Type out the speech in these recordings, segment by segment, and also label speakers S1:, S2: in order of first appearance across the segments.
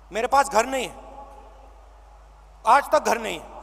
S1: मेरे पास घर नहीं है, आज तक घर नहीं है।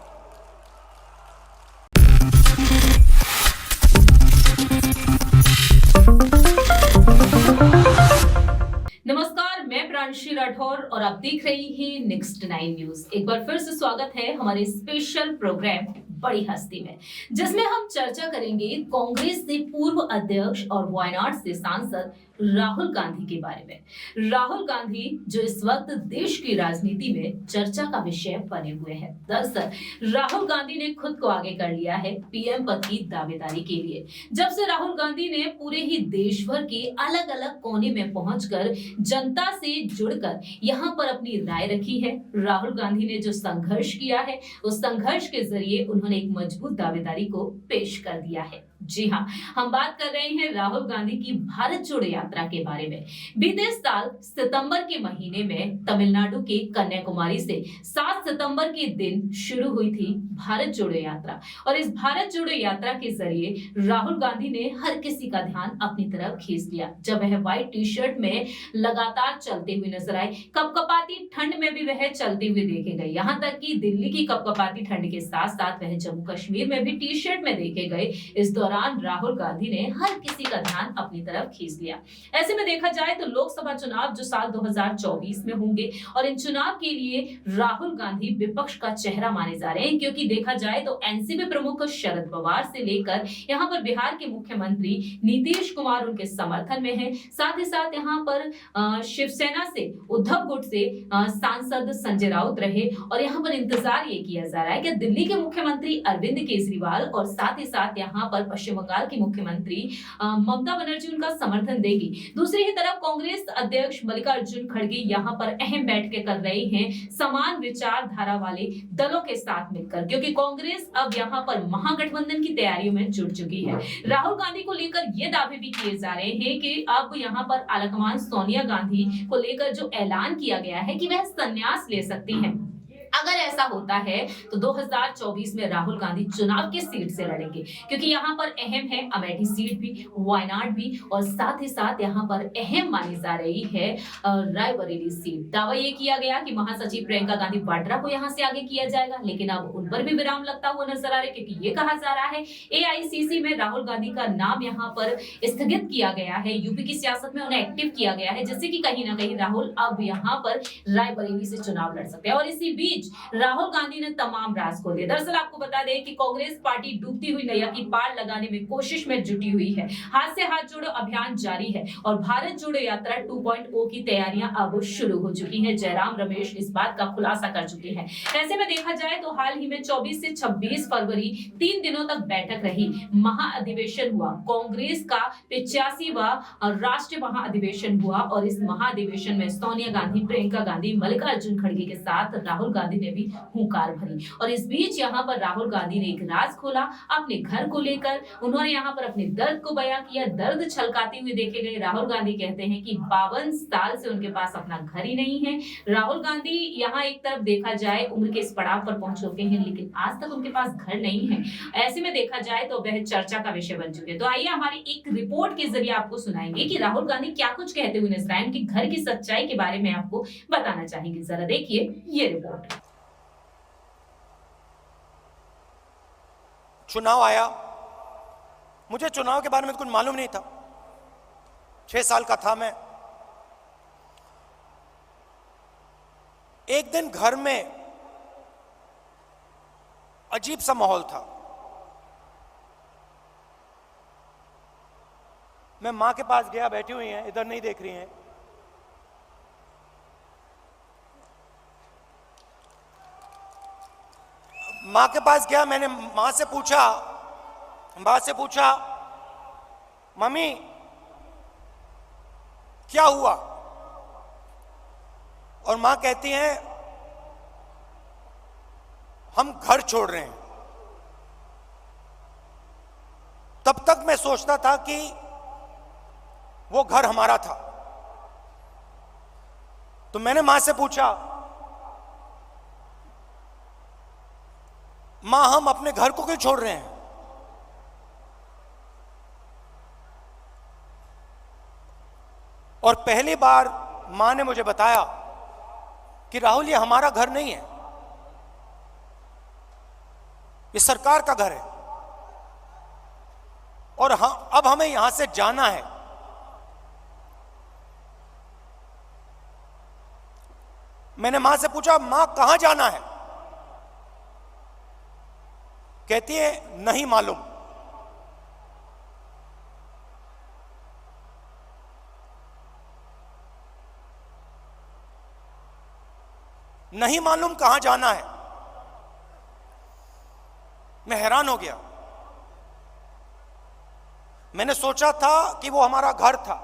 S2: नमस्कार, मैं प्रांशी राठौर और आप देख रही हैं नेक्स्ट 9 न्यूज। एक बार फिर से स्वागत है हमारे स्पेशल प्रोग्राम बड़ी हस्ती में, जिसमें हम चर्चा करेंगे कांग्रेस से पूर्व अध्यक्ष और वायनाड से सांसद राहुल गांधी के बारे में। राहुल गांधी जो इस वक्त देश की राजनीति में चर्चा का विषय बने हुए हैं। दरअसल राहुल गांधी ने खुद को आगे कर लिया है पीएम पद की दावेदारी के लिए। जब से राहुल गांधी ने पूरे ही देश भर के अलग अलग कोने में पहुंचकर जनता से जुड़कर यहां पर अपनी राय रखी है, राहुल गांधी ने जो संघर्ष किया है, उस संघर्ष के जरिए उन्होंने एक मजबूत दावेदारी को पेश कर दिया है। जी हां, हम बात कर रहे हैं राहुल गांधी की भारत जोड़ो यात्रा के बारे में। बीते साल सितंबर के महीने में तमिलनाडु के कन्याकुमारी से 7 सितंबर के दिन शुरू हुई थी भारत जोड़ो यात्रा, और इस भारत जोड़ो यात्रा के जरिए राहुल गांधी ने हर किसी का ध्यान अपनी तरफ खींच लिया। जब वह व्हाइट टी शर्ट में लगातार चलते हुए नजर आए, कपकपाती ठंड में भी वह चलते हुए देखे गए। यहाँ तक कि दिल्ली की कपकपाती ठंड के साथ साथ वह जम्मू कश्मीर में भी टी शर्ट में देखे गए। इस दौरान राहुल गांधी ने हर किसी का ध्यान अपनी तरफ खींच लिया। ऐसे में देखा जाए तो लोकसभा चुनाव जो साल 2024 में होंगे, और इन चुनाव के लिए राहुल गांधी विपक्ष का चेहरा माने जा रहे हैं, क्योंकि देखा जाए तो एनसीपी प्रमुख शरद पवार से लेकर यहाँ पर बिहार के मुख्यमंत्री नीतीश कुमार उनके समर्थन में है। साथ ही साथ यहाँ पर शिवसेना से उद्धव गुट से सांसद संजय राउत रहे, और यहाँ पर इंतजार ये किया जा रहा है कि दिल्ली के मुख्यमंत्री अरविंद केजरीवाल और साथ ही साथ यहाँ पर पश्चिम बंगाल की मुख्यमंत्री ममता बनर्जी उनका समर्थन देगी। दूसरी ही तरफ कांग्रेस अध्यक्ष मल्लिकार्जुन खड़गे यहाँ पर अहम बैठकें कर रहे हैं समान विचारधारा वाले दलों के साथ मिलकर, क्योंकि कांग्रेस अब यहाँ पर महागठबंधन की तैयारियों में जुट चुकी है। राहुल गांधी को लेकर ये दावे भी किए जा रहे हैं कि अब यहाँ पर आलाकमान सोनिया गांधी को लेकर जो ऐलान किया गया है कि वह संन्यास ले सकती हैं। अगर ऐसा होता है तो 2024 में राहुल गांधी चुनाव की सीट से लड़ेंगे, क्योंकि यहाँ पर अहम है अमेठी सीट भी, वायनाड भी, और साथ ही साथ यहाँ पर अहम मानी जा रही है रायबरेली सीट। दावा ये किया गया कि महासचिव प्रियंका गांधी वाड्रा को यहाँ से आगे किया जाएगा, लेकिन अब उन पर भी विराम लगता हुआ नजर आ रहा है, क्योंकि ये कहा जा रहा है एआईसीसी में राहुल गांधी का नाम यहाँ पर स्थगित किया गया है, यूपी की सियासत में उन्हें एक्टिव किया गया है, जिससे कि कहीं ना कहीं राहुल अब यहाँ पर रायबरेली से चुनाव लड़ सकते हैं। और इसी बीच राहुल गांधी ने तमाम राज खोल दिए। दरअसल आपको बता दें कि कांग्रेस पार्टी डूबती हुई नैया की पार लगाने में कोशिश में जुटी हुई है। हाथ से हाथ जोड़ो अभियान जारी है और भारत जोड़ो यात्रा 2.0 की तैयारियां अब शुरू हो चुकी हैं। जयराम रमेश इस बात का खुलासा कर चुके हैं। ऐसे में देखा जाए तो हाल ही में 24 से 26 फरवरी 3 दिनों तक बैठक रही, महाअधिवेशन हुआ, कांग्रेस का 85वां राष्ट्रीय महाअधिवेशन हुआ, और इस महाअधिवेशन में सोनिया गांधी, प्रियंका गांधी, मल्लिकार्जुन खड़गे के साथ राहुल गांधी ने भी हुंकार भरी। और इस बीच यहाँ पर राहुल गांधी ने एक राज खोला अपने घर को लेकर। उन्होंने यहाँ पर अपने दर्द को बयां किया, दर्द छलकाते हुए देखे गए। राहुल गांधी कहते हैं कि 52 साल से उनके पास अपना घर ही नहीं है। राहुल गांधी यहाँ एक तरफ देखा जाए उम्र के इस पड़ाव पर पहुंच चुके हैं, लेकिन आज तक उनके पास घर नहीं है। ऐसे में देखा जाए तो वह चर्चा का विषय बन चुके हैं। तो आइए हमारी एक रिपोर्ट के जरिए आपको सुनाएंगे कि राहुल गांधी क्या कुछ कहते हुए नजर आए, उनके घर की सच्चाई के बारे में आपको बताना चाहेंगे। जरा देखिए ये रिपोर्ट।
S1: चुनाव आया, मुझे चुनाव के बारे में कुछ मालूम नहीं था। 6 साल का था मैं। एक दिन घर में अजीब सा माहौल था। मैं मां के पास गया, बैठी हुई हैं, इधर नहीं देख रही हैं। मां के पास गया, मैंने मां से पूछा मम्मी क्या हुआ? और मां कहती हैं हम घर छोड़ रहे हैं। तब तक मैं सोचता था कि वो घर हमारा था। तो मैंने मां से पूछा, मां हम अपने घर को क्यों छोड़ रहे हैं? और पहली बार मां ने मुझे बताया कि राहुल ये हमारा घर नहीं है, ये सरकार का घर है और अब हमें यहां से जाना है। मैंने मां से पूछा, मां कहां जाना है? कहती है नहीं मालूम। नहीं मालूम कहां जाना है। मैं हैरान हो गया। मैंने सोचा था कि वो हमारा घर था।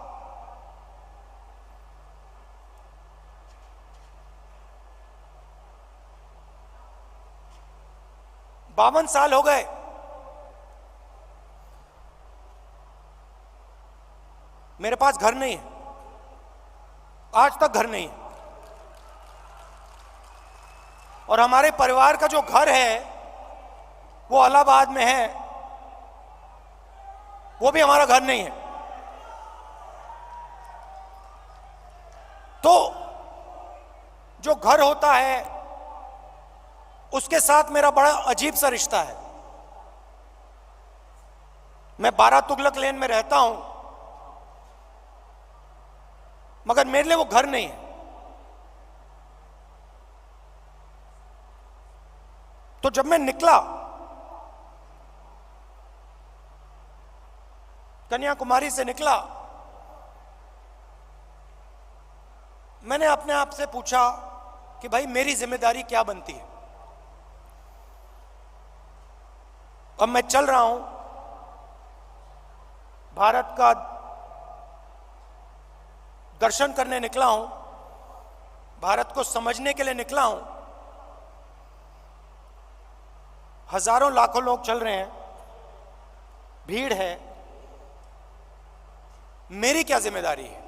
S1: बावन साल हो गए मेरे पास घर नहीं है, आज तक घर नहीं है। और हमारे परिवार का जो घर है वो इलाहाबाद में है, वो भी हमारा घर नहीं है। तो जो घर होता है उसके साथ मेरा बड़ा अजीब सा रिश्ता है। मैं 12 तुगलक लेन में रहता हूं, मगर मेरे लिए वो घर नहीं है। तो जब मैं निकला, कन्याकुमारी से निकला, मैंने अपने आप से पूछा कि भाई मेरी जिम्मेदारी क्या बनती है। अब मैं चल रहा हूं, भारत का दर्शन करने निकला हूं, भारत को समझने के लिए निकला हूं। हजारों लाखों लोग चल रहे हैं, भीड़ है, मेरी क्या जिम्मेदारी है?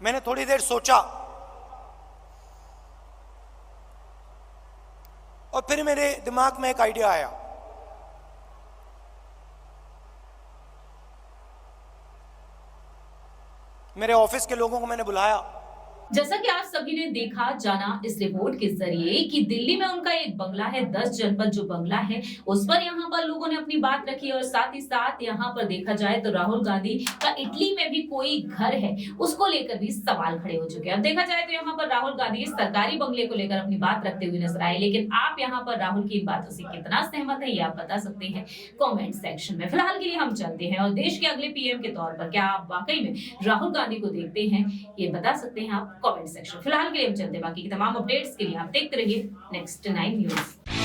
S1: मैंने थोड़ी देर सोचा और फिर मेरे दिमाग में एक आइडिया आया। मेरे ऑफिस के लोगों को मैंने बुलाया।
S2: जैसा कि आप सभी ने देखा जाना इस रिपोर्ट के जरिए कि दिल्ली में उनका एक बंगला है, 10 जनपद जो बंगला है उस पर यहाँ पर लोगों ने अपनी बात रखी और साथ ही साथ यहाँ पर देखा जाए तो राहुल गांधी का इटली में भी कोई घर है उसको लेकर भी सवाल खड़े हो चुके हैं। अब देखा जाए तो यहाँ पर राहुल गांधी सरकारी बंगले को लेकर अपनी बात रखते हुए नजर आए, लेकिन आप यहाँ पर राहुल की इन बातों से कितना सहमत है ये आप बता सकते हैं कॉमेंट सेक्शन में। फिलहाल के लिए हम चलते हैं और देश के अगले पीएम के तौर पर क्या आप वाकई में राहुल गांधी को देखते हैं ये बता सकते हैं आप कमेंट सेक्शन। फिलहाल के लिए हम चलते हैं, बाकी की तमाम अपडेट्स के लिए आप देखते रहिए नेक्स्ट 9 न्यूज।